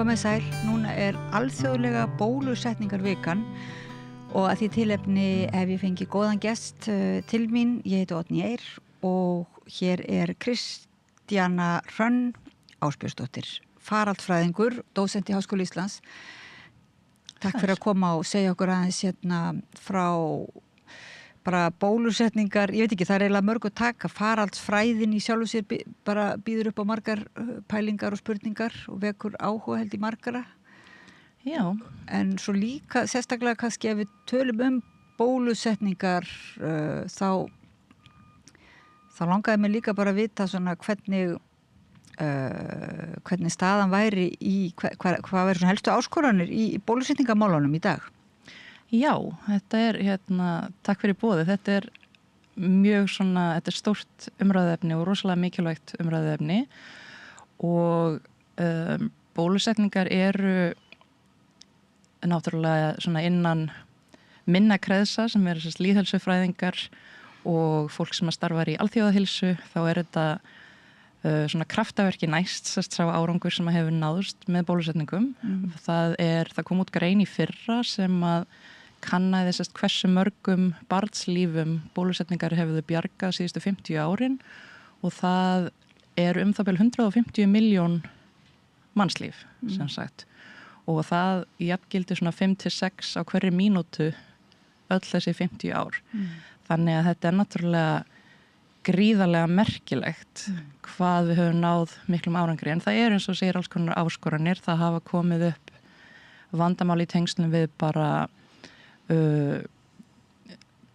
Komið sæl, núna alþjóðlega bólusetningarvikan og að því tilefni hef ég fengið góðan gest til mín. Ég heiti Oddný Eir og hér Kristjana Hrönn Ásbjörnsdóttir, faraldfræðingur, dósent í Háskóla Íslands. Takk fyrir að koma og segja okkur aðeins frá bara bólusetningar, ég veit ekki, það eiginlega mörg að taka, faraldsfræðin í sjálfu sér bara býður upp á margar pælingar og spurningar og vekur áhuga held í margara. Já. En svo líka, sérstaklega kannski ef við tölum bólusetningar, þá langaði mig líka bara að vita svona hvernig staðan væri hvað væri svona helstu áskoranir í bólusetningamálunum í dag. Já, þetta takk fyrir boðið, þetta mjög svona, þetta stórt umræðuefni og rosalega mikilvægt umræðuefni og bólusetningar eru náttúrulega svona innan minna kreðsa sem lýðheilsufræðingar og fólk sem að starfar í alþjóðaheilsu, þá þetta svona kraftaverki næst sá árangur sem að hefur náðust með bólusetningum. Það kom út grein í fyrra sem að kannaði hversu mörgum barnslífum bólusetningar hefur bjargað síðustu 50 árin og það það bil 150 milljón mannslíf sem sagt og það jafngildi svona 5-6 á hverri mínútu öll þessi 50 ár. Þannig að þetta náttúrulega gríðarlega merkilegt hvað við höfum náð miklum árangri, en það eins og segir alls konar áskoranir. Það hafa komið upp vandamál í tengslum við bara að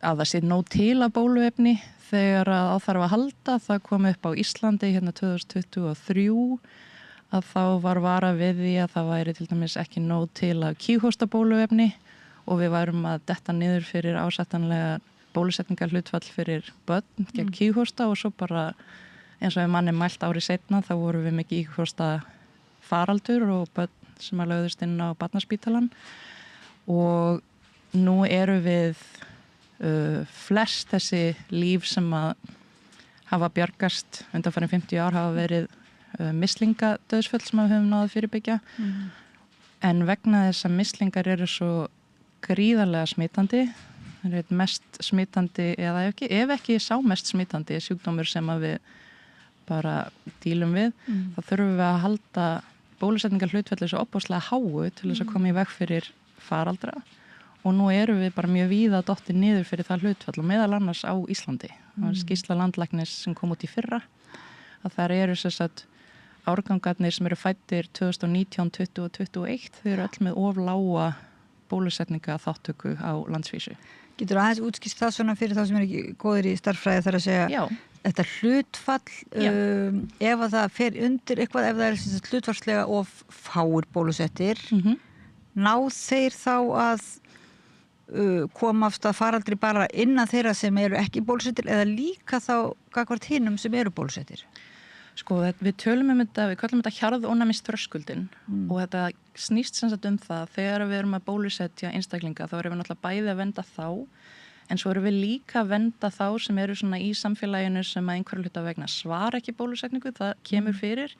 það sé nóg til að bóluefni þegar að þarf að halda. Það kom upp á Íslandi 2023 að þá var varað við því að það væri til dæmis ekki nóg til að kíghósta bóluefni og við værum að detta niður fyrir ásættanlega bólusetningar hlutfall fyrir börn gegn kíghósta og svo bara eins og ef manni mælt árið seinna þá vorum við með kíghósta faraldur og börn sem að lögðust inn á barnaspítalann og nú við flest þessi líf sem að hafa bjargast undanfarin 50 ár hafa verið mislingadauðsföll sem við höfum náð að fyrirbyggja en vegna þess að mislingar eru svo gríðarlega smitandi, það mest smitandi eða ef ekki sá mest smitandi sjúkdómur sem að við bara dílum við, þá þurfum við að halda bólusetningar hlutfalli svo opaslega háu til þess að koma í veg fyrir faraldra og nú við bara mjög víða dottið niður fyrir það hlutfall og meðal annars á Íslandi. Það var skýrsla landlæknis sem kom út í fyrra að þar sem sagt árgangarnir sem eru fæddir 2019, 20 og 21, þau eru öll með of lága bólusetninga þáttöku á landsvísu. Getur aðeins útskýrt það svona fyrir þá sem ekki góðir í starffræði þar að segja Já. Þetta hlutfall, ef að það fer undir eitthvað, ef það hlutfallslega of fáir bólusettir, ná þeir þá að koma af stað faraldri bara innan þeirra sem eru ekki bólusettir eða líka þá gagnvart hinum sem eru bólusettir? Sko, við tölum þetta, við kallum þetta hjarðónæmisþröskuldin og þetta snýst sem sagt það þegar við erum að bólusetja einstaklinga þá erum við náttúrulega bæði að vernda þá en svo erum við líka að vernda þá sem eru svona í samfélaginu sem að einhverju hluta vegna svara ekki bólusetningu, það kemur fyrir.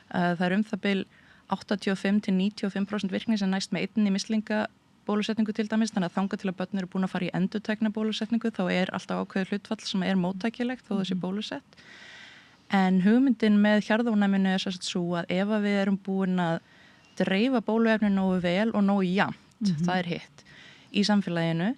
Það það bil 85-95% virkni sem næst með einni mislingabólusetningu til dæmis, þannig að þangað til að börn eru búin að fara í endurtekna bólusetningu þá alltaf ákveðið hlutfall sem móttækilegt þó það sé bólusett. En hugmyndin með hjarðónæminu svo að ef við erum búin að dreifa bóluefni nógu vel og nógu jafnt, það hitt, í samfélaginu,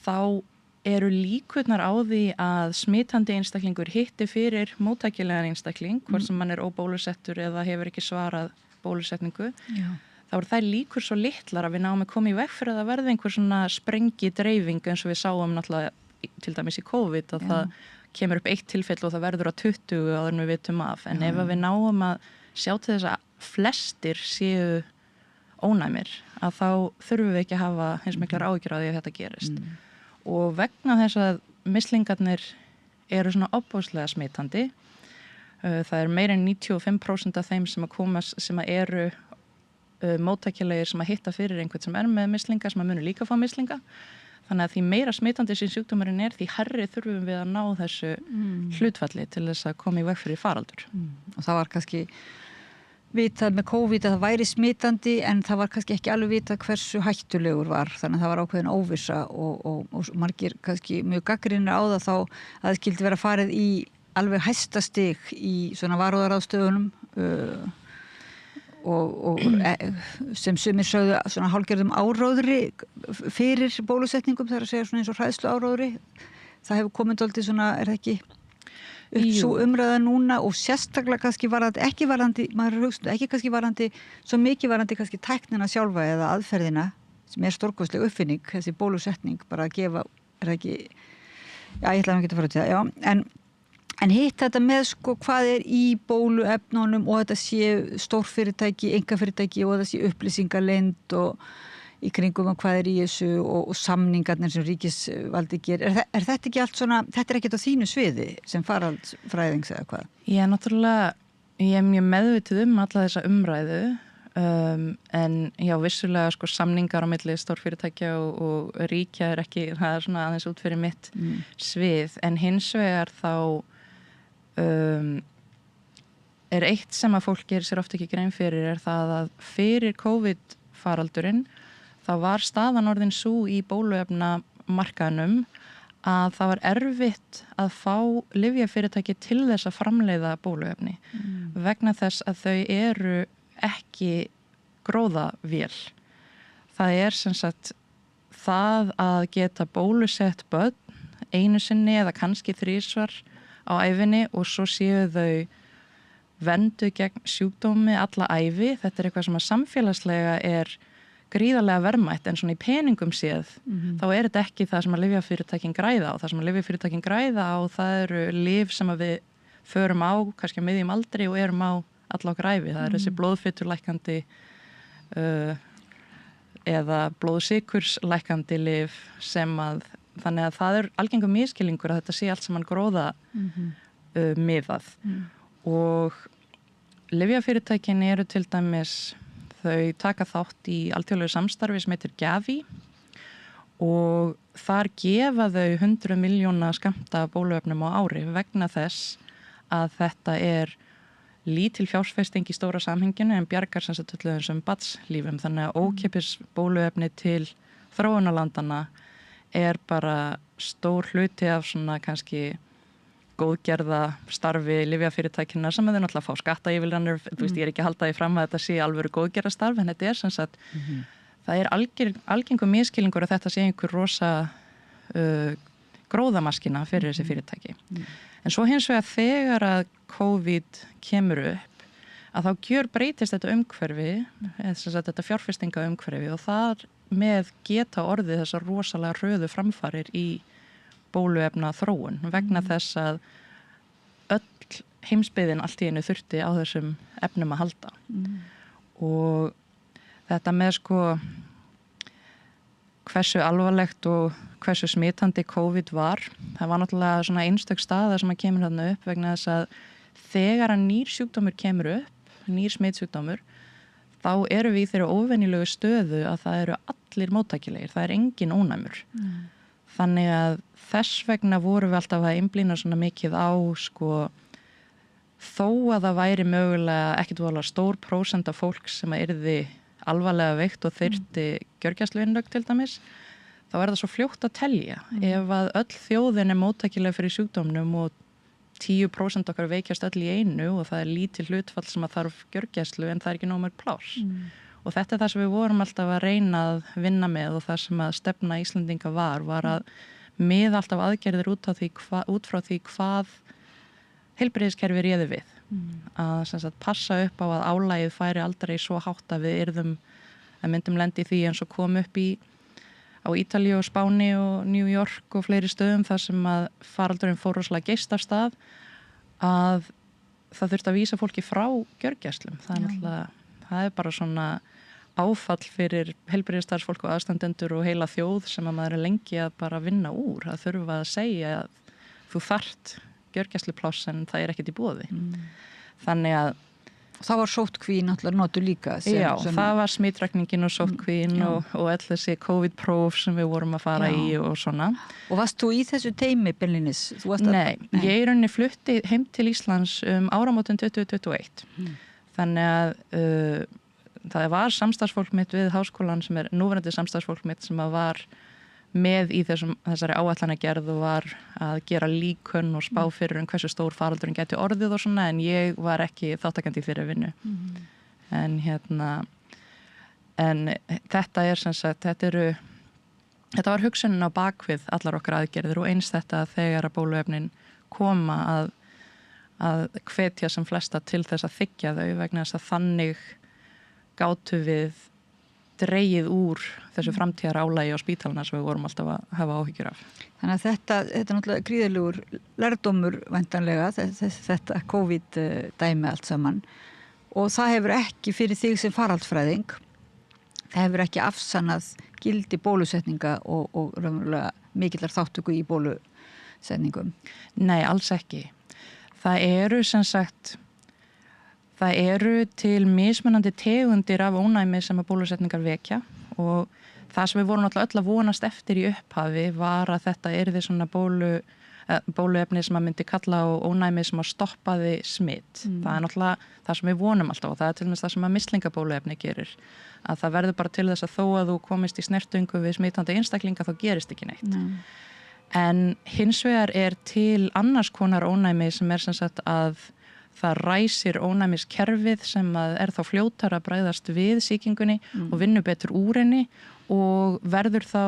þá eru líkurnar á því að smitandi einstaklingur hitti fyrir móttækilegan einstakling, hvort sem hann óbólusettur eða hefur ekki svarað bólusetningu, þá þær líkur svo litlar að við náum að koma í veg fyrir að það verði einhver svona sprengi dreifing eins og við sáum náttúrulega til dæmis í COVID að það kemur upp eitt tilfell og það verður að 20 áður en við vitum af. En ef við náum að sjá til þess að flestir séu ónæmir, að þá þurfum við ekki að hafa eins miklar áhyggjur af því að þetta gerist. Og vegna þess að mislingarnir eru svona opbóðslega smitandi, það meira en 95% af þeim sem að koma, sem að eru móttækilegir sem að hitta fyrir einhvern sem með mislinga, sem að munu líka fá mislinga. Þannig að því meira smitandi sem sjúkdómurinn því hærri þurfum við að ná þessu hlutfalli til þess að koma í veg fyrir faraldur. Og það var kannski vitað með COVID að það væri smitandi en það var kannski ekki alveg vitað hversu hættulegur var, þannig að það var ákveðin óvissa og margir kannski mjög gagnrýnir á það þá að það skildi vera farið í alveg hæsta stig í svona varúðaráðstöfunum og sem sumir sögðu svona hálfgerðum áróðri fyrir bólusetningum, það að segja svona eins og hræðslu áróðri. Það hefur komið dálítið svona, er það ekki upp svo umræða núna og sérstaklega kannski varandi, ekki varandi, maður er hugst, ekki kannski varandi, svo mikið varandi kannski tæknina sjálfa eða aðferðina sem er stórkostleg uppfinning, þessi bólusetning, bara að gefa, er það ekki, já ég ætla að ekki að fara út í það, já, en hitt þetta með sko hvað er í bóluefnunum og þetta sé stórfyrirtæki, einkafyrirtæki og þetta sé upplýsingaleynd og í kringum hvað er í þessu og samningarnir sem ríkisvaldi gerir. Er þetta ekki allt svona, þetta er ekkert á þínu sviði sem faraldsfræðings eða hvað? Já, náttúrulega, ég er mjög meðvituð alla þessa umræðu en já, vissulega sko samningar á milli stórfyrirtækja og ríkja er ekki, það er svona aðeins út fyrir mitt svið, en hins vegar þá er eitt sem að fólk gerir sér oft ekki grein fyrir er það að fyrir COVID-faraldurinn þá var staðan orðin svo í bóluefnamarkaðnum að það var erfitt að fá lyfjafyrirtæki til þess að framleiða bóluefni vegna þess að þau eru ekki gróðavél. Það er sem sagt það að geta bólusett börn einu sinni eða kannski 3 á ævinni og svo séu þau vernduð gegn sjúkdómi alla ævi. Þetta er eitthvað sem að samfélagslega er gríðarlega verðmætt en svona í peningum séð þá er þetta ekki það sem að lyfjafyrirtækin græða á. Það sem að lyfjafyrirtækin græða á það eru lyf sem að við förum á kannski á miðjum aldri og erum á alla okkar ævi. Það er þessi blóðfiturlækkandi eða blóðsykurslækkandi lyf sem að þannig að það er algengur misskilningur að þetta sé allt saman gróða miðað og lyfjafyrirtækin eru til dæmis þau taka þátt í alþjóðlegu samstarfi sem heitir Gavi og þar gefa þau 100 milljóna skammta bóluefnum á ári vegna þess að þetta er lítil fjárfesting í stóra samhenginu en bjargar sem sagt öllu þessum barnslífum þannig að ókeypis bóluefni til þróunarlandana er bara stór hluti af svona kannski góðgerða starfi lyfjafyrirtækina sem þau náttúrulega fá skattaívilnanir, þú veist ég er ekki að halda því fram að þetta sé alvöru góðgerðastarf en þetta er sem sagt, það er algengur miskilningur að þetta sé einhver rosa gróðamaskina fyrir þessi fyrirtæki. En svo hins vegar þegar að COVID kemur upp að þá gjör breytist þetta umhverfi, þetta fjárfestinga umhverfi og þar með geta orðið þessar rosalega hröðu framfarir í bóluefna þróun vegna þess að öll heimsbyggðin allt í einu þurfti á þessum efnum að halda og þetta með sko hversu alvarlegt og hversu smitandi COVID var, það var náttúrulega svona einstök staða sem að kemur þarna upp vegna þess að þegar að nýr sjúkdómur kemur upp, nýr smitsjúkdómur þá eru við í þeirra óvenjulegu stöðu að það eru allir móttækilegir, það er engin ónæmur þannig að þess vegna vorum við alltaf að einblína svona mikið á sko þó að það væri mögulega ekkert voðalega stór prósent af fólk sem að yrði alvarlega veikt og þyrfti gjörgæsluinnlögn til dæmis þá er það svo fljótt að telja ef að öll þjóðin er móttækilega fyrir sjúkdómnum og 10% okkar veikjast öll í einu og það er lítil hlutfall sem að þarf gjörgæslu en það er ekki nóg mörg pláss og þetta er það sem við vorum alltaf að reyna að vinna með og það sem að stefna Íslendinga var að miða alltaf aðgerðir út frá því hvað heilbrigðiskerfi réði við að sem sagt passa upp á að álagið færi aldrei svo hátt að við myndum lendi því eins og kom upp á Ítalíu og Spáni og New York og fleiri stöðum þar sem að faraldurinn fór rosalega geist af stað að það þurfti að vísa fólki frá gjörgæslum. Það er bara svona áfall fyrir heilbrigðisstarfsfólk og aðstandendur og heila þjóð sem að maður er lengi að bara vinna úr. Það þurfa að segja að þú þarft gjörgæslupláss en það er ekkert í boði. Þannig að það var sóttkvín náttúrulega notu líka. Það var smitrakningin og sóttkvín og öll þessi COVID-próf sem við vorum að fara í og svona. Og varst þú í þessu teimi beinlínis? Nei, ég í rauninni flutti heim til Íslands áramótin 2021. Þannig að það var samstarfsfólk mitt við háskólan sem núverandi samstarfsfólk mitt sem að var með í þessari áætlanagerð og var að gera líkön og spá fyrir hversu stór faraldurinn gæti orðið og svona, en ég var ekki þáttakandi í þeirri vinnu. En þetta sem sagt, þetta var hugsunin á bakvið allar okkar aðgerðir og eins þetta þegar að bóluefnin koma að hvetja sem flesta til þess að þiggja þau vegna þess að þannig gátu við dregið úr þessu framtíðar álagi á spítalana sem við vorum alltaf að hafa áhyggjur af. Þannig að þetta er náttúrulega gríðarlegur lærdómur væntanlega, þetta COVID-dæmi allt saman, og það hefur ekki fyrir þig sem faraldfræðing, það hefur ekki afsannað gildi bólusetninga og raunverulega mikillar þáttöku í bólusetningum. Nei, alls ekki. Það eru til mismunandi tegundir af ónæmi sem að bólusetningar vekja og það sem við vorum alltaf öll að vonast eftir í upphafi var að þetta yrði svona bóluefni sem að myndi kalla á ónæmi sem að stoppaði smitt. Það er náttúrulega það sem við vonum alltaf og það er til dæmis það sem að mislingabóluefni gerir. Að það verður bara til þess að þó að þú komist í snertingu við smitandi einstaklinga þá gerist ekki neitt. En hins vegar er til annars konar ónæmi sem sem sagt að það ræsir ónæmiskerfið sem að þá fljótar að bregðast við sýkingunni og vinnur betur úr henni og verður þá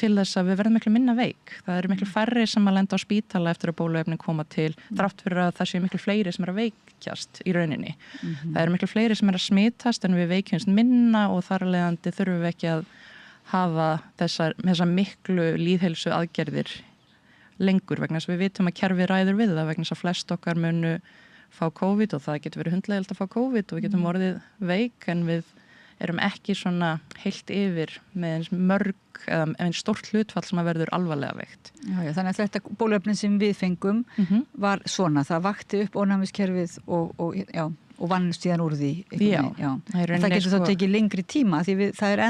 til þess að við verðum miklu minna veik. Það eru miklu færri sem að lenda á spítala eftir að bóluefnin koma til, þrátt fyrir að það séu miklu fleiri sem að veikjast í rauninni. Það eru miklu fleiri sem að smitast en við veikjumst minna og þar af leiðandi þurfum við ekki að hafa þessa miklu lýðheilsu aðgerðir lengur vegna þess að við vitum að kerfið ræður við það vegna þess að flest okkar munu fá COVID og það getur verið hundleiðilt að fá COVID og við getum orðið veik en við erum ekki svona heilt yfir með eins mörg eða eins stórt hlutfall sem að verður alvarlega veikt. Já, þannig að þetta bóluefnin sem við fengum var svona, það vakti upp ónæmiskerfið og vann stíðan úr því. Það getur þá tekið lengri tíma því það er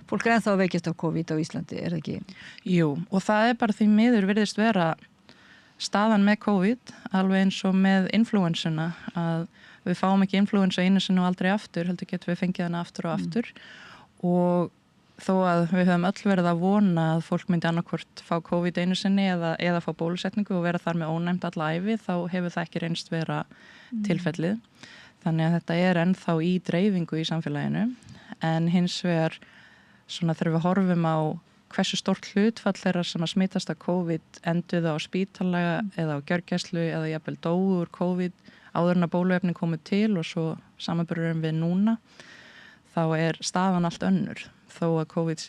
fólk er ennþá að veikjast af COVID á Íslandi, er það ekki? Jú, og það er bara því miður virðist vera staðan með COVID, alveg eins og með inflúensuna, að við fáum ekki inflúensu einu sinni og aldrei aftur, heldur getum við fengið hana aftur og aftur og þó að við höfum öll verið að vona að fólk myndi annarkvort fá COVID einu sinni eða fá bólusetningu og vera þar með ónæmt alla ævi, þá hefur það ekki reynst vera tilfellið. Þannig að þetta er ennþá í dreifingu í samfélaginu, en hins vegar svona þegar við horfum á hversu stórt hlutfall þeirra sem að smitast af COVID enduðu á spítala eða á gjörgæslu eða jafnvel dóu úr COVID áður en að bóluefni komið til og svo samanburðurum við núna, þá er staðan allt önnur þó að COVID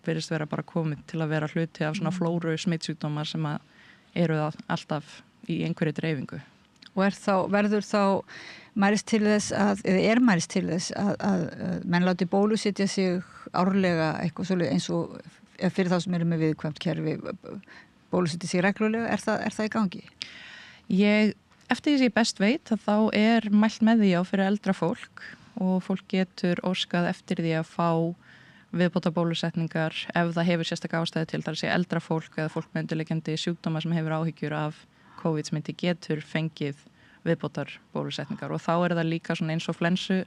virðist vera bara komið til að vera hluti af svona flóru smittsjúkdómar sem að eru alltaf í einhverju dreifingu. Og verður þá mælist til þess að menn láti bólusetja sig árlega eitthvað svolítið eins og fyrir þá sem eru með viðkvæmt kerfi bólusetja sig reglulega, er það í gangi? Eftir því sem ég best veit að þá er mælt með því á fyrir eldra fólk og fólk getur óskað eftir því að fá viðbótar bólusetningar ef það hefur sérstaklega ástæði til, þar að segja eldra fólk eða fólk með undirliggjandi sjúkdóma sem hefur áhyggjur af COVID-smitti getur fengið viðbótar bólusetningar og þá er það líka svona eins og flensu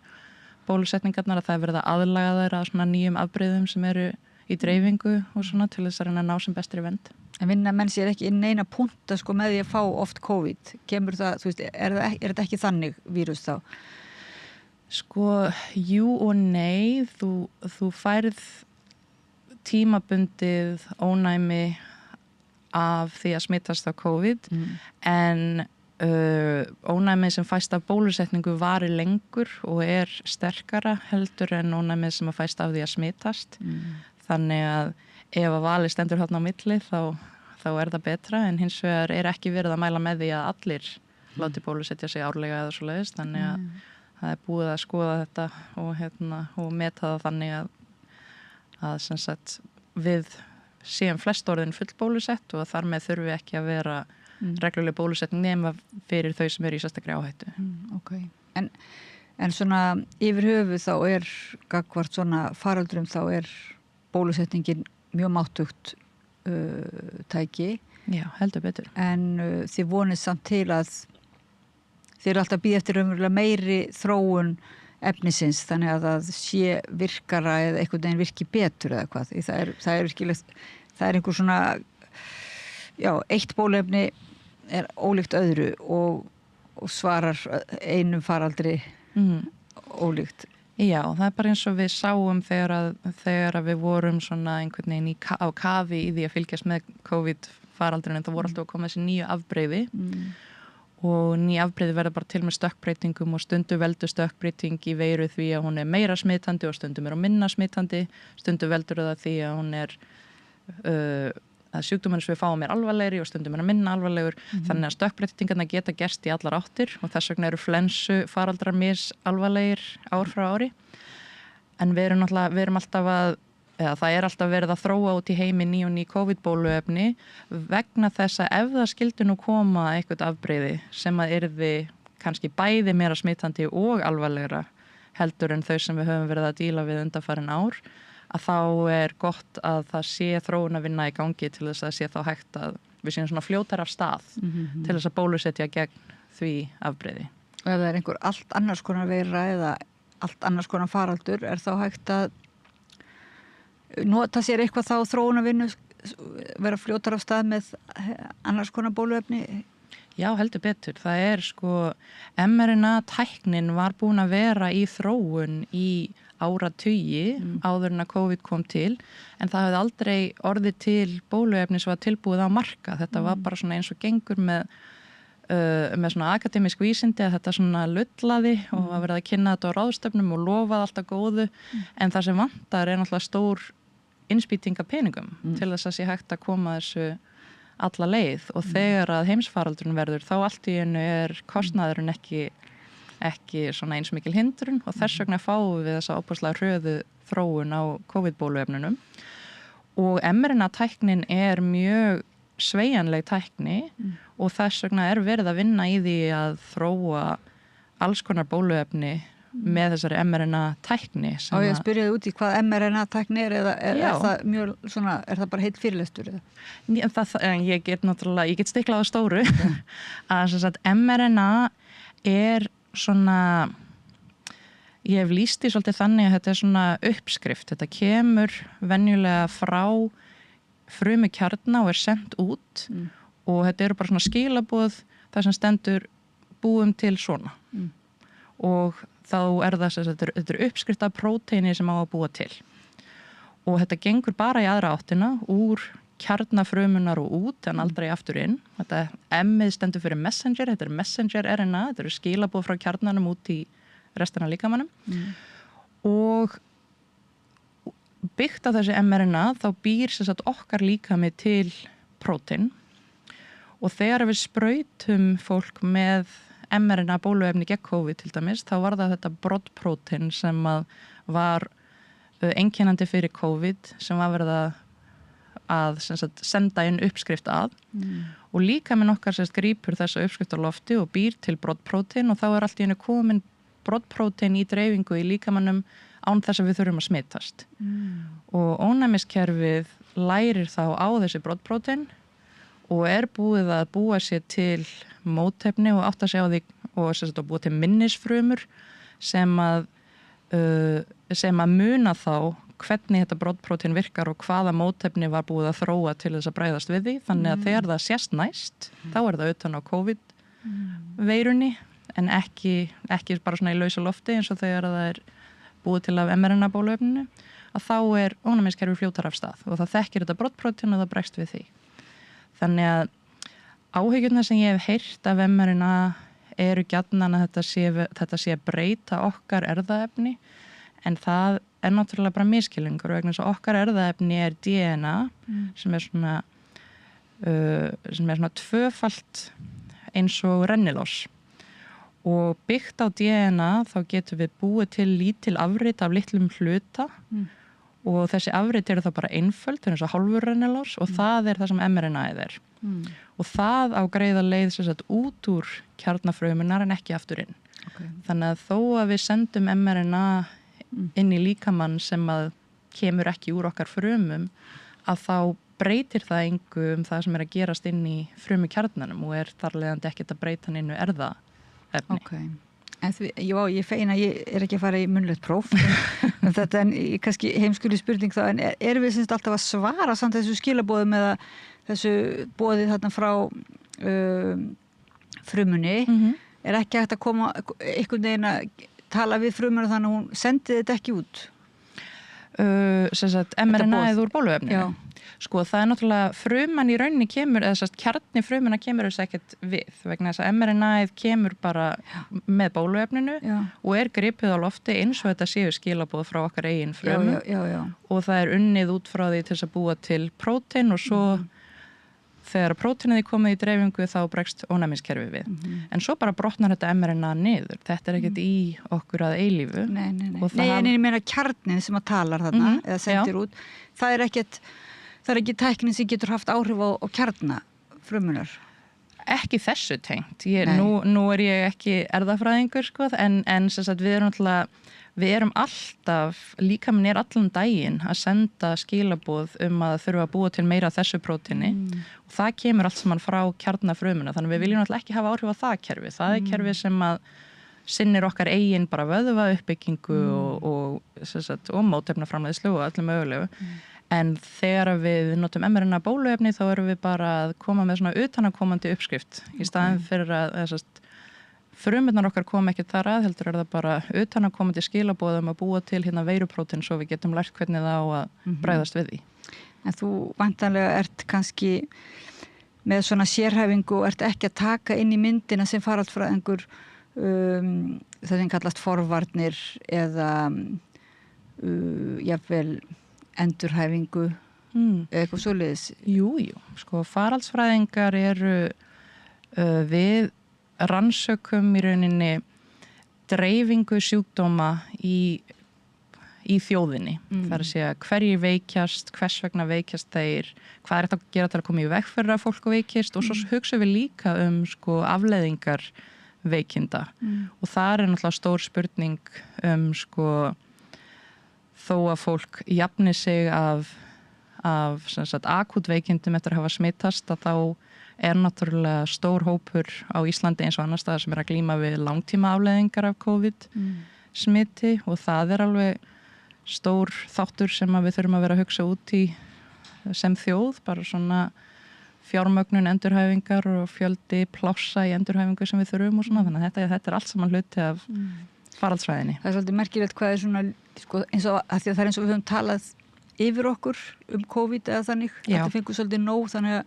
bólusetningarnar að það er verið að aðlaga þær að svona nýjum afbrigðum sem eru í dreifingu og svona til þess að reyna að ná sem bestri vernd. En vinna menn sér ekki inn eina punta sko með því að fá oft COVID, kemur það, þú veist, er þetta ekki þannig vírus þá? Sko, jú og nei, þú færð tímabundið ónæmi af því að smittast á COVID en ónæmið sem fæst af bólusetningu varir lengur og er sterkara heldur en ónæmið sem að fæst af því að smittast. Þannig að ef að valið stendur þarna á milli þá er það betra en hins vegar er ekki verið að mæla með því að allir láti bólusetja sig árlega eða svoleiðis, þannig að það er búið að skoða þetta og meta það þannig að sem sagt við séum flest orðin full bólusett og þar með þurfi ekki að vera regluleg bólusetning nema fyrir þau sem eru í sérstakri áhættu. Okay. En svona yfir höfuð þá er gagnvart svona faraldrum þá er bólusetningin mjög máttugt tæki. Já, heldur betur. En þið vonið samt til að þeir eru alltaf að bíða eftir raunverulega meiri þróun efnisins, þannig að það sé virkara eða einhvern veginn virki betur eða hvað, því það er virkilegt, það er einhver svona, já, eitt bóluefni er ólíkt öðru og svarar einum faraldri ólíkt. Já, það er bara eins og við sáum þegar við vorum svona einhvern veginn á kafi í því að fylgjast með COVID-faraldrinu, það voru alltaf að koma þessi nýju afbrigði og ný afbrigði verða bara til með stökkbreytingum og stundu veldur stökkbreyting í veiru því að hún er meira smitandi og stundum er hún minna smitandi, stundu veldur það því að hún er að sjúkdómurinn sem við fáum er alvarlegri og stundum er að minna alvarlegur, þannig að stökkbreytingarna geta gerst í allar áttir og þess vegna eru flensu faraldrar misalvarlegir ár frá ári. En við erum alltaf það er alltaf verið að þróa út í heimi ný og ný COVID-bóluefni vegna þess að ef það skildi nú koma eitthvað afbrigði sem að yrði kannski bæði meira smitandi og alvarlegra heldur en þau sem við höfum verið að díla við undanfarin ár, að þá er gott að það sé þróun að vinna í gangi til þess að sé þá hægt að við séum svona fljótar af stað til þess að bólusetja gegn því afbrigði. Og ef það er einhver allt annars konar veira eða allt annars konar faraldur, er þá hægt að nota sér eitthvað þá þróun að vinna, vera fljótar af stað með annars konar bóluefni? Já, heldur betur. Það er mRNA-tæknin var búin að vera í þróun í áratugi áður en að COVID kom til, en það hefði aldrei orðið til bóluefni sem var tilbúið á marka. Þetta var bara svona eins og gengur með svona akademisk vísindi að þetta svona lullaði og var verið að kynna þetta á ráðstöfnum og lofaði alltaf góðu, en það sem vantar er náttúrulega stór innspýting af peningum til þess að sé hægt að koma þessu alla leið og þegar að heimsfaraldurinn verður þá allt í einu er kostnaðurinn ekki svona eins mikil hindrun og þess vegna fáum við þessa óbúslega hröðu þróun á COVID-bóluefnunum og mRNA-tæknin er mjög sveigjanleg tækni og þess vegna er verið að vinna í því að þróa alls konar bóluefni með þessari mRNA-tækni. Á ég að spyrja þig út í hvað mRNA-tækni er eða er það mjög svona, er það bara heill fyrirlestur? Ég get stiklað á stóru að sem sagt, mRNA er svona, ég hef lýst því svolítið þannig að þetta er svona uppskrift, þetta kemur venjulega frá frumukjarna og er sendt út og þetta eru bara svona skilaboð þar sem stendur búum til svona og þá er það sem þetta er uppskrift af próteini sem á að búa til og þetta gengur bara í aðra áttina úr kjarnafrumunar og út en aldrei aftur inn. Þetta M-ið stendur fyrir messenger, þetta er messenger RNA, þetta eru skilaboð frá kjarnanum út í restina líkamannum og byggt á þessi mRNA þá býr sem sagt okkar líkami til prótein og þegar við sprautum fólk með mRNA bóluefni gegn COVID til dæmis, þá var það þetta broddprótein sem var einkennandi fyrir COVID sem var verið að sagt, senda inn uppskrift að og líkaminn okkar grípur þessa uppskrift á lofti og býr til broddprótein og þá er allt í einu komin broddprótein í dreifingu í líkamannum án þess að við þurfum að smitast og ónæmiskerfið lærir þá á þessi broddprótein og er búið að búa sér til mótefni og átta sig á því og sagt, búa til minnisfrumur sem að muna þá hvernig þetta broddprótein virkar og hvaða mótefni var búið að þróa til þess að bregðast við því. Þannig að þegar það sést næst, þá er það utan á COVID-veirunni en ekki bara svona í lausu lofti eins og þegar það er búið til af mRNA bóluefninu, að þá er ónæmiskerfið fljótar af stað og það þekkir þetta broddprótein og það bregst við því. Þannig að áhyggjurnar sem ég hef heyrt af mRNA eru gjarnan að þetta sé að breyta okkar erfðaefni en það er náttúrulega bara miskilningur vegna þess að okkar erfðaefni er DNA sem er svona tvöfalt eins og rennilás og byggt á DNA þá getum við búið til lítil afrit af litlum hluta og þessi afrit eru þá bara einföld, það er eins og hálfur rennilás og það er það sem mRNA-ið er og það á greiða leið sem sagt út úr kjarnafrumunar en ekki aftur inn. Þannig að þó að við sendum mRNA inn í líkamann sem að kemur ekki úr okkar frumum að þá breytir það engu það sem er að gerast inn í frumukjarnanum og er þar leiðandi ekkert að breyta hann inn í efni. Okay. En ég feina, ég ekki að fara í munnlegt próf þetta en kannski heimskuli spurning þá, en erum við semst alltaf að svara samt þessu skilaboðum eða þessu boðið þarna frá frumunni ekki hægt að koma einhvern veginn að tala við frumuna þannig að hún sendi þetta ekki út? Sem sagt, mRNA-ið úr bóluefninu. Sko, það náttúrulega fruman í rauninni kemur, eða sérst kjarni frumuna kemur þess ekkert við, vegna þess að mRNA-ið kemur bara með bóluefninu og gripið á lofti eins og þetta séu skilaboð frá okkar eigin frumu og það unnið út frá því til þess að búa til prótein og svo þegar próteinið komið í dreifingu þá bregst ónæmiskerfið við. En svo bara brotnar þetta mRNA niður. Þetta ekkert í okkur að eilífu. Nei, en ég meina kjarnin sem að talar þarna eða sendir út, það ekki tæknin sem getur haft áhrif á kjarna frumunar. Ekki þessu tengt. Nú ég ekki erfðafræðingur, sko, en sem sagt, við erum alltaf, líkaminn allan daginn að senda skilaboð að þurfa að búa til meira af þessu próteini og það kemur allt saman frá kjarnafrumuna, þannig við viljum alltaf ekki hafa áhrif á það kerfi. Það kerfi sem að sinnir okkar eigin bara vöðva uppbyggingu og mótefnaframleiðslu og öllu mögulegu. En þegar við notum mRNA bóluefni þá erum við bara að koma með svona utanakomandi uppskrift í staðinn fyrir að frumurnar okkar koma ekki þar að, heldur það bara utanakomandi skilaboðum að búa til veiruprótein svo við getum lært hvernig það á að bregðast við því. En þú væntanlega ert kannski með svona sérhæfingu og ert ekki að taka inn í myndina sem faraldsfræðingur það sem kallast forvarnir eða jafnvel endurhæfingu eitthvað svoleiðis. Jú, sko faraldsfræðingar eru við rannsökum í rauninni dreifingu sjúkdóma í þjóðinni. Það að segja hverjir veikjast, hvers vegna veikjast þeir, hvað hægt að gera til að koma í veg fyrir að fólk veikist og svo hugsaum við líka sko afleiðingar veikinda og það náttúrulega stór spurning sko þó að fólk jafni sig af sem sagt akút veikindum eftir að hafa smittast að þá náttúrulega stór hópur á Íslandi eins og annars staðar sem að glíma við langtíma afleiðingar af COVID smiti og það alveg stór þáttur sem að við þurfum að vera að hugsa út í sem þjóð, bara svona fjármögnun endurhæfingar og fjöldi plássa í endurhæfingu sem við þurfum og svona, þannig að þetta allt saman hluti af faraldsfræðinni. Það svolítið merkilegt hvað svona, sko, eins og að því að það eins og við höfum talað yfir okkur COVID eða þannig, þetta fengur svolítið nóg, þannig að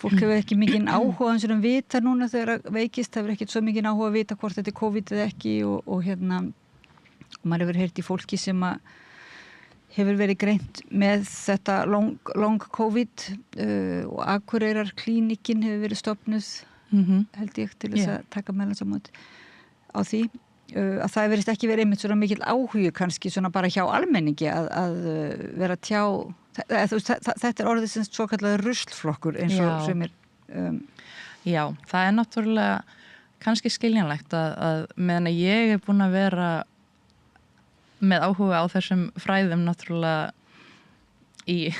fólk hefur ekki mikinn áhuga eins og vita núna þegar veikist, það hefur ekkert svo mikinn áhuga að vita hvort þetta COVID eða ekki og maður hefur heyrt í fólki sem að hefur verið greint með þetta long COVID og Akureyrar klínikin hefur verið stofnuð held ég til þess að taka meðlandsamót á því að það verist ekki verið einmitt svona mikill áhugi kannski svona bara hjá almenningi að vera tjá þetta orðið sem svo kallaði ruslflokkur eins og sem Já, það náttúrulega kannski skiljanlegt að meðan ég búin að vera með áhuga á þessum fræðum náttúrulega í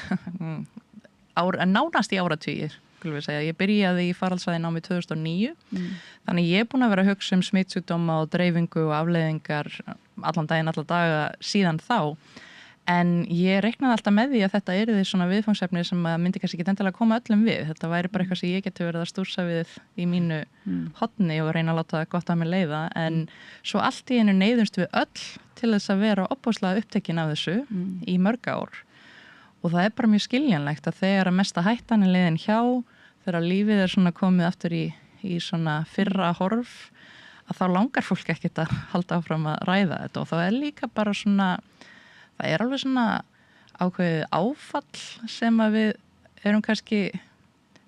nánast í áratugir, skulum við segja. Ég byrjaði í faraldsfræðinámi 2009, þannig ég búin að vera að hugsa smitsjúkdóma og dreifingu og afleiðingar allan daginn, alla daga síðan þá. En ég reiknaði alltaf með því að þetta yrði svona viðfangsefni sem að myndi kannski ekki endilega koma öllum við. Þetta væri bara eitthvað sem ég geti verið að stúrsa við í mínu horni og reyna að láta það gott að mér leiða. En svo allt í einu neyðumst við öll til þess að vera opbóðslega upptekin af þessu í mörg ár. Og það bara mjög skiljanlegt að þegar að mesta hættan leiðin hjá, þegar lífið svona komið aftur í svona fyrra horf, að þá langar fólk ekkert að halda áfram að ræða þetta. Og þá líka bara svona það alveg svona ákveðið áfall sem að við erum kannski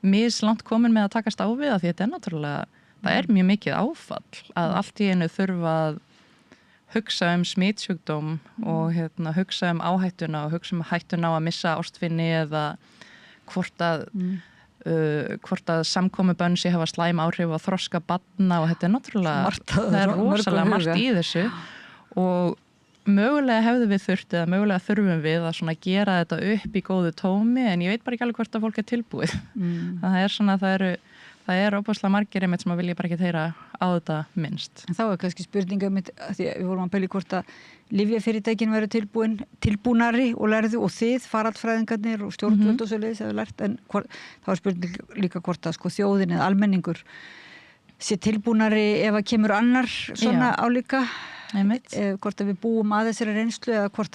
mislangt komin með að takast á við að því þetta náttúrulega, það mjög mikið áfall að allt í einu þurfa að hugsa smitsjúkdóm og hugsa áhættuna og hugsa hættuna á að missa ástvinni eða hvort að samkomubönn sé hafa slæm áhrif á þroska barna og þetta náttúrulega, það rosalega margt í þessu og mögulega hefðum við þurft eða mögulega þurfum við að svona gera þetta upp í góðu tómi en ég veit bara ekki alveg hvort að fólk tilbúið. Það það ofboðslega margir einmitt sem að vilja bara ekki heyra á þetta minnst. En þá kannski spurninga mitt, því að við vorum að pæla í hvort að lyfjafyrirtækin væru tilbúnari og lærðu og þið, faraldfræðingarnir og stjórnvöld og svo leiðis hefur lært, en þá spurning líka hvort að sko þjóðin eða almenningur sé tilbúnari ef að kemur annar svona álíka, hvort að við búum að þessari reynslu eða hvort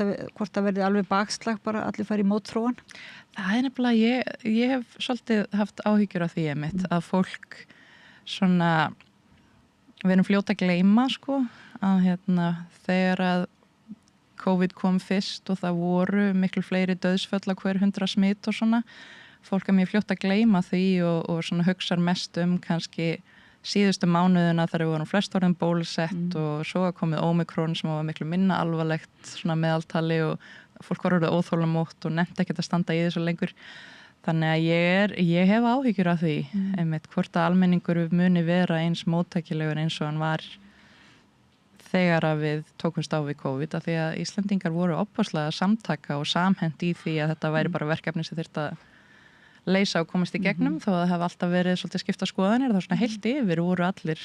að verði alveg bakslag bara allir fari í mótþróan. Það nefnilega, ég hef svolítið haft áhyggjur af því einmitt, að fólk svona, við erum fljóta að gleyma sko, að þegar að COVID kom fyrst og það voru miklu fleiri dauðsföll á hver 100 smitt og svona, fólk er mjög fljóta að gleyma því og svona hugsar mest kannski síðustu mánuðina þegar við vorum flest orðin bólusett og svo komið Omikron sem var miklu minna alvarlegt svona meðaltali og fólk var orðið óþolamótt og nefnt ekki að standa í þessu lengur. Þannig að ég hef áhyggjur af því einmitt hvort að almenningur muni vera eins móttækilegur eins og hann var þegar að við tókumst á við COVID, af því að Íslendingar voru opaslega samtaka og samhent í því að þetta væri bara verkefni sem þyrfti að leysa og komast í gegnum, þó að það hef alltaf verið svolítið skipta skoðanir, það var svona heilt yfir voru allir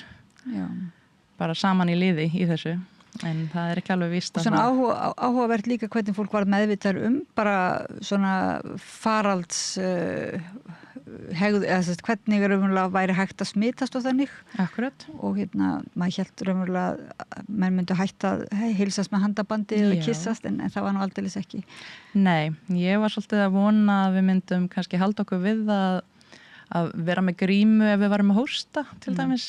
bara saman í liði í þessu, en það er ekki alveg víst að svona áhugavert líka hvernig fólk var meðvitar bara svona faralds hvernig raunverulega væri hægt að smitast og þannig. Akkurat. Og maður hélt raunverulega að menn myndu hætta að heilsast með handabandi eða kissast, en það var nú aldeilis ekki. Nei, ég var svolítið að vona að við myndum kannski halda okkur við að vera með grímu ef við varum að hósta til dæmis.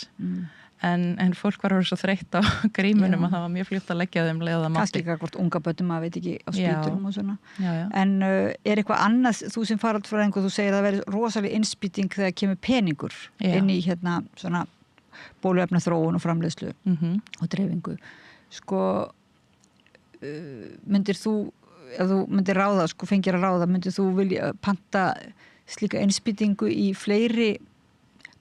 En fólk var svo þreytt á grímunum að það var mjög fljótt að leggja þeim leið að mátti. Kannski ekki hvort unga börnum að veit ekki á spítunum og svona. Já. En er eitthvað annað, þú sem faraldfræðingur, þú segir að það verður rosalega innspýting þegar kemur peningur inn í svona bóluefna þróun og framleiðslu og dreifingu. Sko, myndir þú, ef þú myndir ráða, sko fengir að ráða, myndir þú vilja panta slíka innspýtingu í fleiri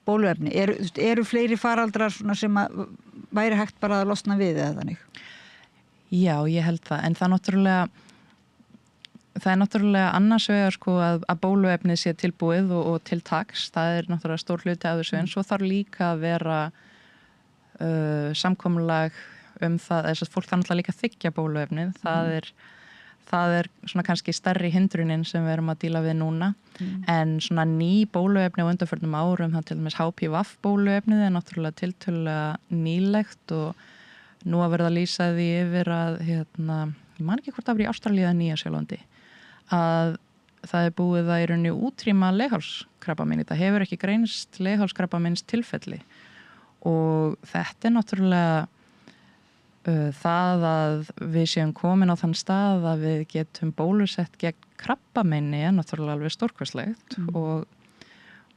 bóluefni? Eru fleiri faraldrar sem að væri hægt bara að losna við eða þannig? Já, ég held það. En það er náttúrulega annars vegar sko að bóluefnið sé tilbúið og til taks. Það er náttúrulega stór hluti af þessu, en svo þarf líka að vera samkomulag það, þess að fólk þarf náttúrulega líka að þiggja bóluefnið. Það er svona kannski stærri hindrunin sem við erum að díla við núna, en svona ný bóluefni á undanförnum árum, það til dæmis HPV bóluefnið er náttúrulega tiltölulega nýlegt og nú að verða að lýsa því yfir að, ég man ekki hvort það var í Ástralíu eða Nýja-Sjálandi, að það er búið að í rauninni útrýma leghálskrabbamein. Það hefur ekki greinst leghálskrabbameins tilfelli og þetta er náttúrulega það að við séum komin á þann stað að við getum bólusett gegn krabbameini er náttúrulega alveg stórkvæslegt og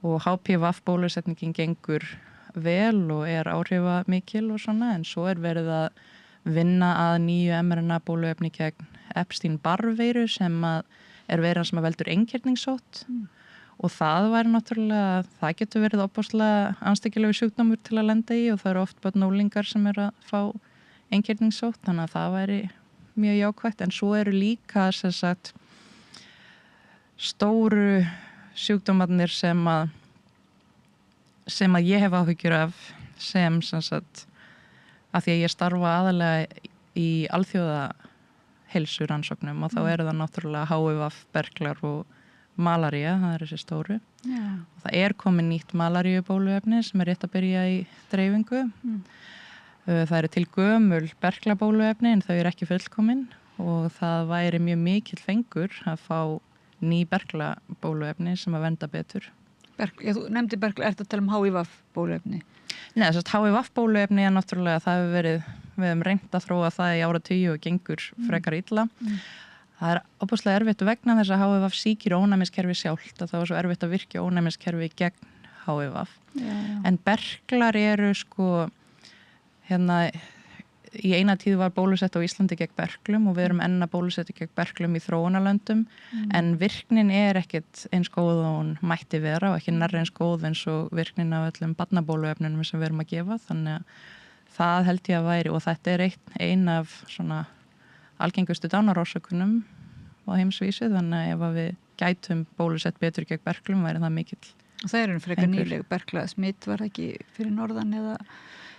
HPV bólusetningin gengur vel og er áhrifamikil og svona, en svo er verið að vinna að nýju mRNA bóluefni gegn Epstein-Barr veiru sem er veiran sem veldur einkirningssótt og það væri náttúrulega, það getur verið opaslega anstekilegu sjúkdómur til að lenda í og það eru oft börn og unglingar sem eru að fá einkirningssótt, þannig að það væri mjög jákvætt, en svo eru líka sagt, stóru sjúkdómarnir sem að ég hef áhyggjur af sem sagt, að því að ég starfa aðalega í alþjóða heilsurannsóknum og þá eru það náttúrulega HIV, berklar og malaría, það er þessi stóru. Og það er komin nýtt malaríubóluefni sem er rétt að byrja í dreifingu. Það eru til gömul berklabóluefni en þau eru ekki fullkomin og það væri mjög mikill fengur að fá ný berklabóluefni sem að venda betur. Þú nefndi berkla, ertu að tala um HIV bóluefni? Nei, þess að HIV bóluefni er náttúrulega, það hefur verið, við hefum reynt að þróa það í áratugi og gengur frekar illa. Það er opaslega erfitt vegna þess að HIV sýkir ónæmiskerfi sjálft og það var svo erfitt að virkja ónæmiskerfi gegn HIV. En berklar eru sko í eina tíð var bólusett á Íslandi gegn berklum og við erum enn að bólusetja gegn berklum í þróunarlöndum en virknin er ekkert eins góð og hún mætti vera og ekki nærri eins góð eins og virknin af öllum barnabóluefnunum sem við erum að gefa, þannig að það held ég að væri og þetta er ein af svona algengustu dánarorsökunum á heimsvísu, þannig að ef við gætum bólusett betur gegn berklum væri það mikill Og það eru frekar nýleg berkla smitt var ekki fyrir norðan eða?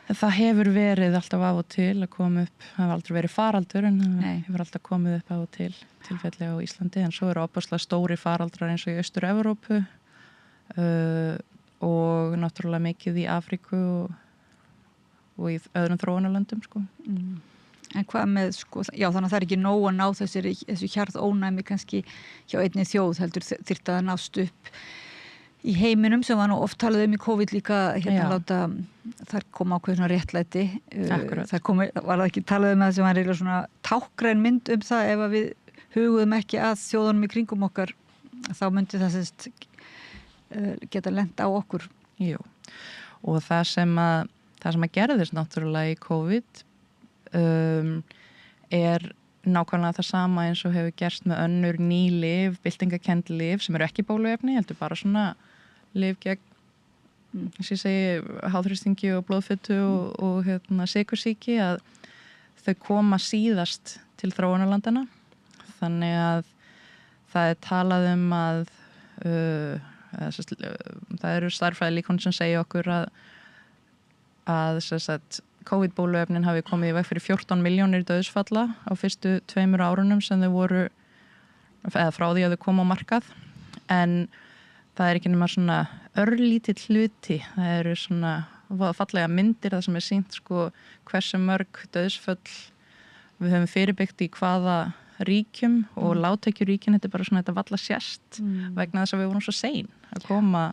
Það hefur verið alltaf af og til að koma upp, það hefur aldrei verið faraldur en það hefur alltaf komið upp af og til tilfelli á Íslandi, en svo eru opaslega stóri faraldrar eins og í Austur-Evrópu og náttúrulega mikið í Afríku og í öðrum þróunarlöndum sko. En hvað með sko, já þannig að það er ekki nóg að ná þessu hjarðónæmi kannski hjá einni þjóð heldur þyrfti að nást upp í heiminum sem var nú oft talað í COVID líka láta þar koma ákveð svona réttlæti var það ekki talað það sem var reyna svona tákgræn mynd það ef að við huguðum ekki að þjóðunum í kringum okkar þá myndi það geta lent á okkur. Jú, og það sem að gerðist náttúrulega í COVID er nákvæmlega það sama eins og hefur gerst með önnur ný lyf, byltingakend lyf sem eru ekki bóluefni, heldur bara svona lyf gegn ég segi háþrýstingi og blóðfitu og sykursýki að þau koma síðast til þróunarlandana þannig að það er talað að það eru stærðfræði líkon sem segja okkur að COVID-bóluefnin hafi komið í veg fyrir 14 milljónir dauðsfalla á fyrstu 2 árunum sem þau voru eða frá því að þau koma á markað en það er ekki nema svona örlítill hluti, það eru svona fallega myndir það sem er sýnt sko hversu mörg dauðsföll við höfum fyrirbyggt í hvaða ríkjum og lágtekjuríkin, þetta er bara svona þetta valla sést vegna þess að við vorum svo sein að koma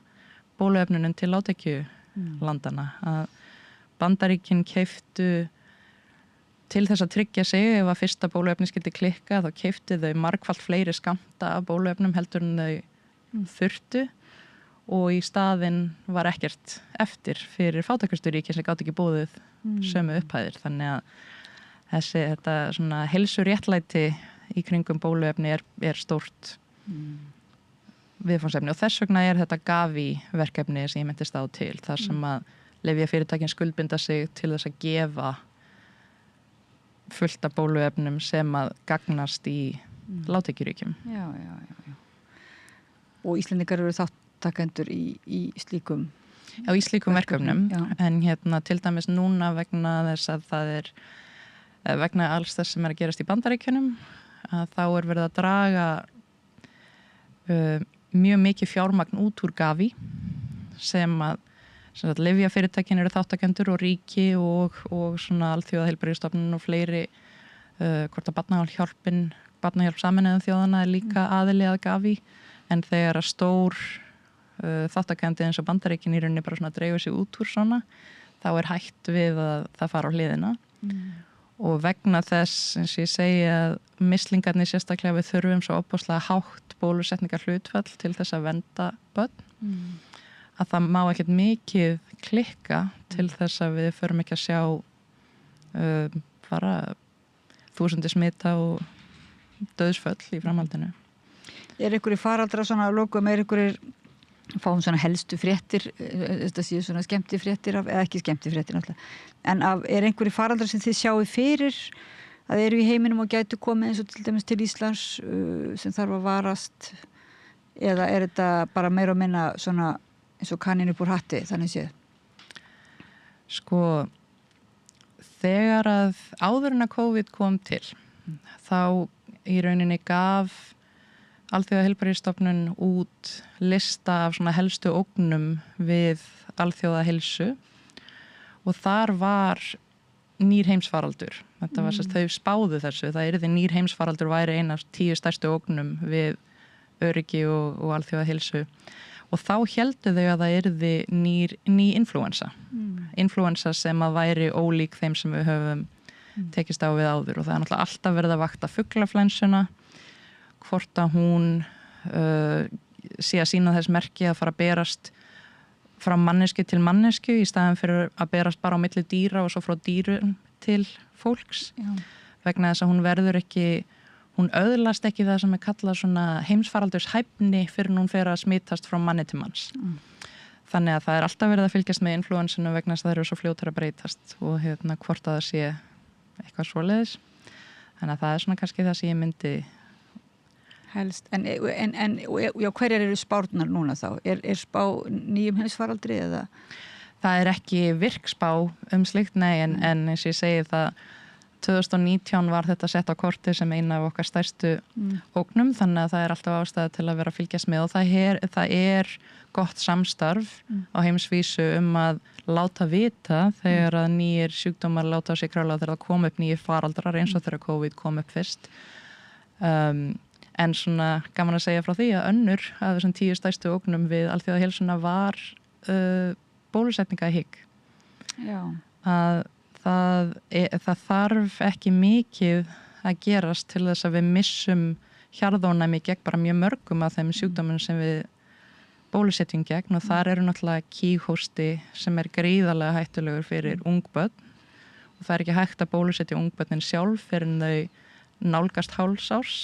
bóluefnunum til lágtekjulandana að Bandaríkin keyptu til þess að tryggja sig ef að fyrsta bóluefni skyldi klikka þá keyptu þau margfalt fleiri skammta af bóluefnum heldur en þau þurftu og í staðinn var ekkert eftir fyrir fátækustu ríki sem gátu ekki boðið sömu upphæðir þannig að þetta svona heilsuréttlæti í kringum bóluefni er stórt viðfangsefni og þess vegna er þetta Gavi verkefni sem ég myndist á til þar sem að lyfjafyrirtækin skuldbinda sig til þess að gefa fullt af bóluefnum sem að gagnast í lágtekjuríkjum. Já. Og Íslendingar eru þáttakendur í slíkum í slíkum verkefnum en til dæmis núna vegna þess að það er vegna alls þess sem er að gerast í Bandaríkjunum að þá er verið að draga mjög mikið fjármagn út úr Gavi sem að lyfjafyrirtækin eru þáttakendur og ríki og svona alþjóðaheilbrigðisstofnun og fleiri hvort að Barnahjálp Sameinuðu þjóðanna er líka aðili að Gavi en þegar að stór þáttakendi eins og Bandaríkin í rauninni bara svona dreifur sig út úr svona þá er hætt við að það fara á hliðina og vegna þess eins og ég segi að mislingarnir sérstaklega við þurfum svo opaslega hátt bólusetningar hlutfall til þess að vernda börn að það má ekkert mikið klikka til þess að við förum ekki að sjá bara 1000 smita og dauðsföll í framhaldinu. Er einhverjir faraldra svona lokum, er einhverjir fáum svona helstu fréttir, þetta séu svona skemmtifréttir eða ekki skemmtifréttir náttúrulega, en er einhverjir faraldra sem þið sjáu fyrir að eru í heiminum og gætu komið eins og til dæmis til Íslands sem þarf að varast eða er þetta bara meira og minna svona eins og kaninn upp úr hatti, þannig séð? Sko, þegar að áður en að COVID kom til, þá í rauninni gaf Alþjóðaheilbrigðisstofnun út lista af svona helstu ógnum við alþjóðaheilsu og þar var nýr heimsfaraldur. Þetta var þau spáðu þessu, það yrði nýr heimsfaraldur væri ein af 10 stærstu ógnum við öryggi og alþjóðaheilsu. Og þá héldu þau að það yrði ný influensa. Influensa sem að væri ólík þeim sem við höfum tekist á við áður. Og það er náttúrulega alltaf verið að vakta fuglaflensuna, hvort að hún sé að sýna þess merki að fara að berast frá mannesku til mannesku í staðan fyrir að berast bara á milli dýra og svo frá dýrum til fólks. Vegna þess að hún verður ekki hún öðlast ekki það sem er kallað svona heimsfaraldurshæfni fyrir hún fer að smitast frá manni til manns. Þannig að það er alltaf verið að fylgjast með influensinu vegna þess að það eru svo fljótar að breytast og hvort að það sé eitthvað svoleiðis. Þannig að það er svona kannski það sem ég myndi helst. En já, hverjar eru spárnar núna þá? Er spá nýjum heimsfaraldri eða? Það er ekki virkspá slíkt, nei, en eins og ég segi það 2019 var þetta sett á korti sem eina af okkar stærstu ógnum, þannig að það er alltaf ástæða til að vera að fylgjast með og það er gott samstarf á heimsvísu að láta vita þegar að nýjir sjúkdómar láta á sig krála þegar það kom upp nýjir faraldrar eins og þegar COVID kom upp fyrst. En svona gaman að segja frá því að önnur af þessum 10 stærstu ógnum við alþjóðaheilsuna var bólusetningahygg. Já. Að það þarf ekki mikið að gerast til þess að við missum hjarðónæmi gegn bara mjög mörgum af þeim sjúkdómum sem við bólusetjum gegn og þar eru náttúrulega kíghósti sem er gríðarlega hættulegur fyrir ungbörn og það er ekki hægt að bólusetja ungbörnin sjálf fyrir en þau nálgast hálfsárs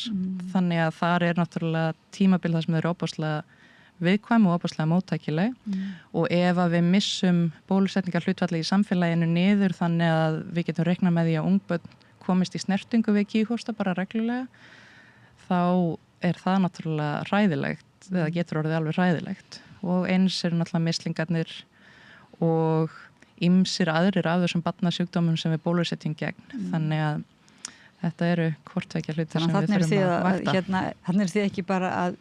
þannig að þar er náttúrulega tímabil þar sem þau eru óbáslega viðkvæm og óbáslega móttækileg og ef að við missum bólusetningar hlutfalli í samfélaginu niður þannig að við getum reiknað með því að ungbörn komist í snertingu við kíghósta bara reglulega þá er það náttúrulega hræðilegt eða getur orðið alveg hræðilegt og eins eru náttúrulega mislingarnir og ýmsir aðrir af þessum barnasjúkdómum sem við bólusetjum gegn þannig að þetta eru hvortveggja hlutir sem við þurfum að vakta. Þannig er þið ekki bara að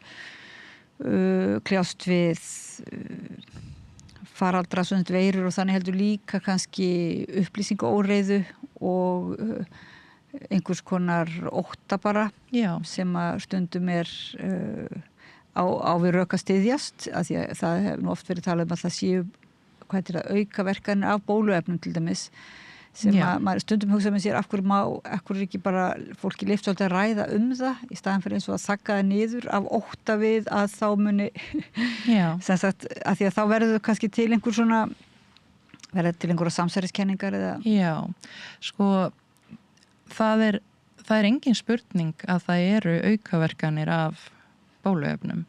kljást við faraldra svona veirur og þannig heldur líka kannski upplýsingaóreiðu og einhvers konar ótta bara sem að stundum er á við rök að styðjast af því að það hefur nú oft verið talað að það séu auka verkanir af bóluefnum til dæmis sem að maður stundum hugsa með sér af hverju ekki bara fólki leyft svolítið að ræða það í staðan fyrir eins og að þagga það niður af ótta við að þá muni sem sagt að því að þá verður kannski til einhver svona verður til einhverja samsæriskenningar eða Já, sko það er engin spurning að það eru aukaverkanir af bóluefnum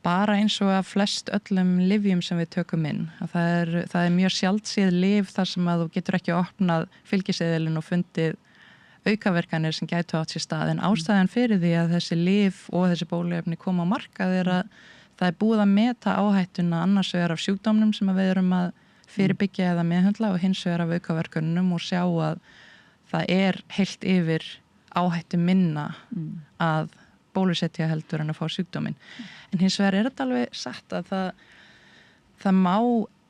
bara eins og að flest öllum lyfjum sem við tökum inn. Það er mjög sjaldséð lyf þar sem að þú getur ekki opnað fylgiseðilinn og fundið aukaverkanir sem gætu átt sér stað. En ástæðan fyrir því að þessi lyf og þessi bóluefni koma á markað er að það er búið að meta áhættuna annars vegar af sjúkdómnum sem að við erum að fyrirbyggja eða meðhöndla og hins vegar af aukaverkunum og sjá að það er heilt yfir áhættu minna að bólusetja heldur en að fá sjúkdóminn. En hins vegar er þetta alveg satt að það má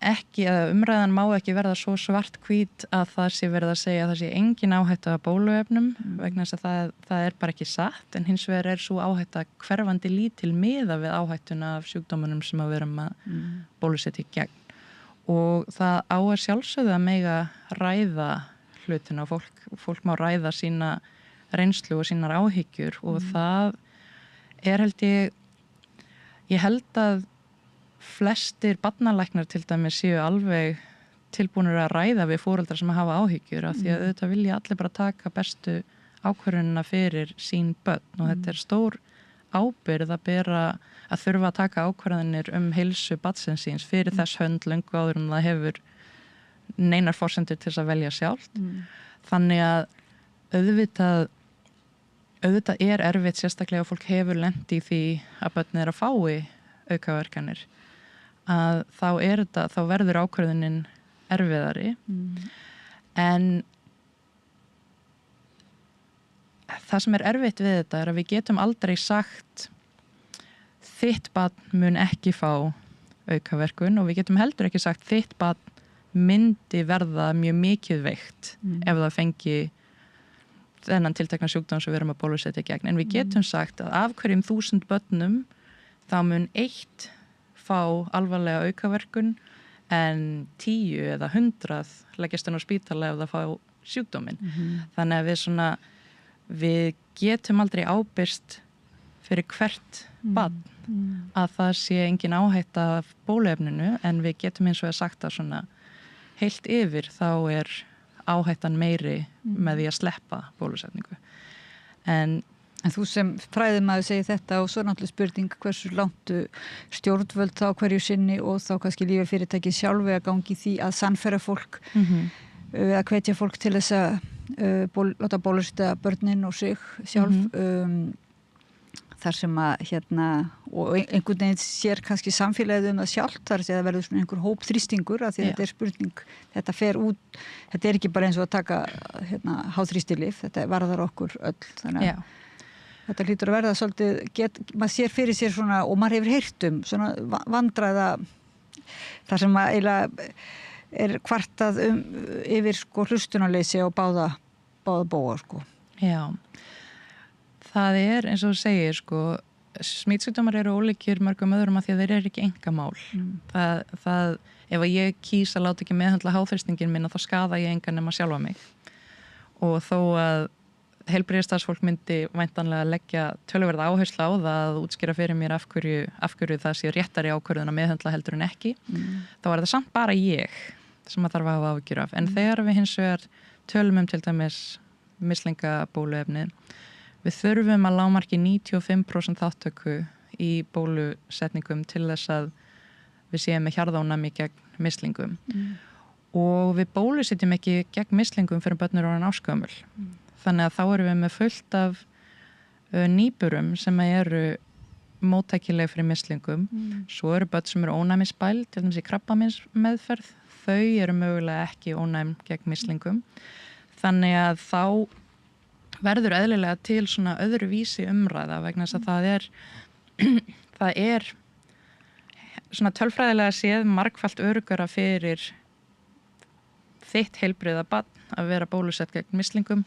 ekki, að umræðan má ekki verða svo svart-hvít að það sé verið að segja að það sé engin áhætta af bóluefnum vegna þess að það er bara ekki satt en hins vegar er svo áhætta hverfandi lítil miðað við áhættuna af sjúkdómunum sem að við erum að bólusetja gegn. Og það á að sjálfsögðu að mega ræða hlutina og fólk má ræða sína reynslu og sínar áhyggjur og það er ég held að flestir barnalæknar til dæmis séu alveg tilbúnir að ræða við foreldrar sem hafa áhyggjur af því að auðvitað vilja allir bara taka bestu ákvörðunina fyrir sín börn og þetta er stór ábyrgð að þurfa að taka ákvörðunir heilsu barnsins síns fyrir þess hönd löngu áður en það hefur neinar forsendur til þess að velja sjálft. Þannig að auðvitað er erfitt sérstaklega að fólk hefur lent í því að börn er að fái aukaverkanir að þá verður ákvörðunin erfiðari en það sem er erfitt við þetta er að við getum aldrei sagt þitt barn mun ekki fá aukaverkun og við getum heldur ekki sagt þitt barn myndi verða mjög mikið veikt ef það fengi þennan tiltekna sjúkdóm sem við erum að bólusetja gegn. En við getum sagt að af hverjum 1000 börnum þá mun 1 fá alvarlega aukaverkun en 10 eða 100 leggjast inn á spítala ef það fá sjúkdóminn. Þannig að við getum aldrei ábyrgst fyrir hvert barn að það sé engin áhætta af bóluefninu en við getum eins og að sagt að svona heilt yfir þá er áhættan meiri með því að sleppa bólusetningu. En þú sem fræðimaður segir þetta og svo náttúrulega spurning hversu langt stjórnvöld þá hverju sinni og þá kannski lyfjafyrirtæki sjálfi að gangi því að sannfæra fólk að hvetja fólk til þess að láta bólusetja börnin og sig sjálf. þar sem að og einhvern veginn sér kannski samfélagið það sjálft, þar að það verður svona einhver hópþrýstingur af því þetta er spurning, þetta fer út, þetta er ekki bara eins og að taka háþrýstilyf, þetta varðar okkur öll, þannig að þetta hlýtur að verða svolítið, maður sér fyrir sér svona, og maður hefur heyrt svona vandræða, þar sem að eiginlega er kvartað yfir hlustunarleysi og báða bóa Já, það er eins og þú segir smitsjúkdómar eru ólíkir mörgum öðrum að því að þeir eru ekki einkamál. Það, ef að ég kýs að láta ekki meðhöndla háþrýstingin minn þá skaða ég engan nema sjálfa mig. Og þó að heilbrigðisstarfsfólk myndi væntanlega leggja töluverða áherslu á það að útskýra fyrir mér af hverju það sé réttari ákvörðun að meðhöndla heldur en ekki, þá er það samt bara ég sem að þarf að hafa áhyggjur af. En þegar við hins vegar tölum til dæmis mislingabóluefni, við þurfum að lágmarki 95% þáttöku í bólusetningum til þess að við séum með hjarðónæmi gegn mislingum. Og við bólusetjum ekki gegn mislingum fyrir börn eru orðin ársgömul. Þannig að þá erum við með fullt af nýburum sem eru móttækileg fyrir mislingum. Svo eru börn sem eru ónæmisbæld, til dæmis í krabbameinsmeðferð, þau eru mögulega ekki ónæm gegn mislingum. Þannig að þá verður eðlilega til svona öðru vísi umræða vegna þess að það er svona tölfræðilega séð margfalt öruggara fyrir þitt heilbrigða barn að vera bólusett gegn mislingum.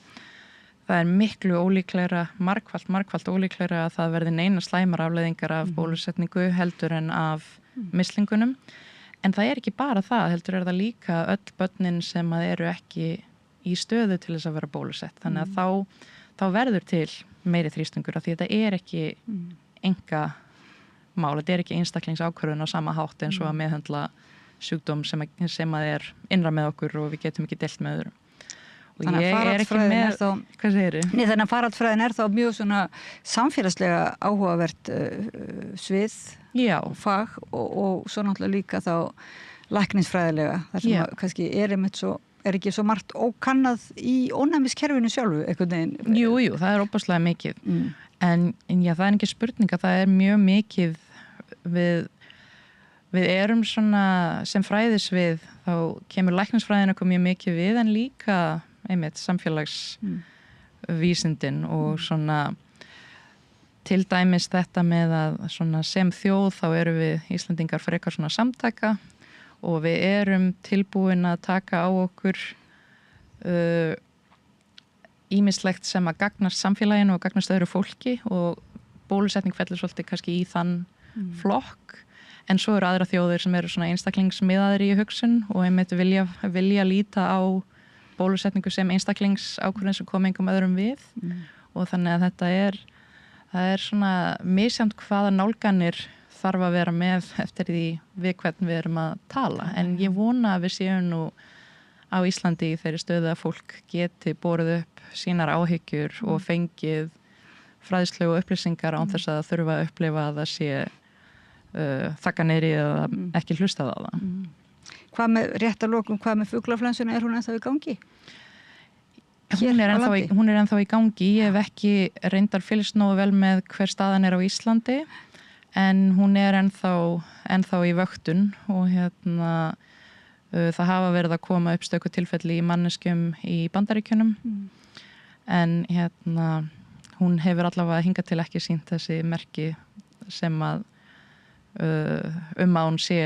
Það er miklu ólíklegra, margfalt ólíklegra að það verði neina slæmar afleiðingar af bólusetningu heldur en af mislingunum. En það er ekki bara það, heldur er það líka öll börnin sem að eru ekki í stöðu til þess að vera bólusett. Þannig að þá verður til meiri þrýstingur af því þetta er ekki enga mál, þetta er ekki einstaklingsákvörðun á sama hátt eins og að meðhöndla sjúkdóm sem að er innra með okkur og við getum ekki deilt með öðrum. Og ég er ekki með, hvað segirðu? Nei, þannig að faraldsfræðin er þá mjög svona samfélagslega áhugavert svið og fag og svo náttúrulega líka þá læknisfræðilega, þar sem að kannski er ekki svo margt ókannað í ónæmiskerfinu sjálfu einhvern veginn. Jú, það er óbúslega mikið. En já, það er ekki spurning að það er mjög mikið við erum svona sem fræðisvið, þá kemur læknisfræðin okkur mjög mikið við en líka samfélagsvísindin og svona til dæmis þetta með að svona sem þjóð þá erum við Íslendingar frekar svona samtaka og við erum tilbúin að taka á okkur ýmislegt sem að gagnast samfélaginu og gagnast öðru fólki og bólusetning fellur svolítið kannski í þann flokk en svo eru aðra þjóðir sem eru svona einstaklingsmiðaðir í hugsun og einmitt vilja líta á bólusetningu sem einstaklingsákvörðun sem kom engum öðrum við og þannig að það er svona misjafnt hvaða nálganir þarf að vera með eftir því við hvern við erum að tala. En ég vona að við séum nú á Íslandi í þeirri stöðu að fólk geti borið upp sínar áhyggjur og fengið fræðslu og upplýsingar án þess að þurfa að upplifa að það sé þakka niðri eða ekki hlustað á það. Hvað með réttarlokum, hvað með fuglaflensuna, er hún ennþá í gangi? Hún er ennþá í gangi. Ég hef ekki reyndar fylgst nógu vel með hver staðan er á Íslandi. En hún er ennþá í vöktun og það hafa verið að koma upp stöku tilfelli í manneskjum í Bandaríkjunum en hún hefur allavega hingað til ekki sýnt þessi merki sem að að hún sé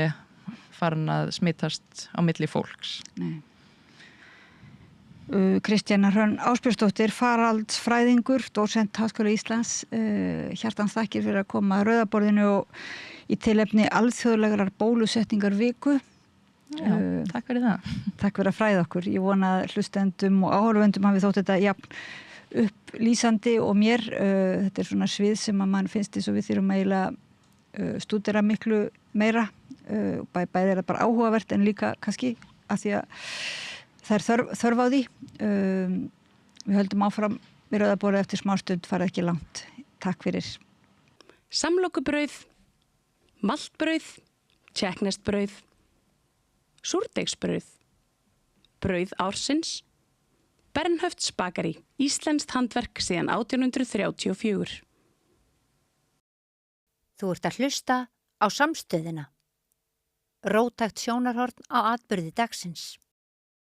farin að smitast á milli fólks. Nei. Kristjana Hrönn Ásbjörnsdóttir, faraldsfræðingur, dósent Háskóla Íslands, hjartans þakkir fyrir að koma að Rauðaborðinu og í tilefni alþjóðlegar bólusetningar viku. Já, takk fyrir það. Takk fyrir að fræða okkur. Ég vona að hlustendum og áhorfendum hafi þótt þetta jafn upplýsandi og mér. Þetta er svona svið sem að mann finnst þess að við þurfum eiginlega stúdera miklu meira. Bæði er það bara áhugavert en líka kannski að því að það er þörf á því. Við höldum áfram við Rauðaborðið eftir smástund, farið ekki langt. Takk fyrir. Samlokubrauð, maltbrauð, tékkneskt-brauð, súrdeigsbrauð, brauð ársins, Bernhöfts bakari, íslenskt handverk síðan 1834. Þú ert að hlusta á Samstöðina. Róttækt sjónarhorn á atburði dagsins.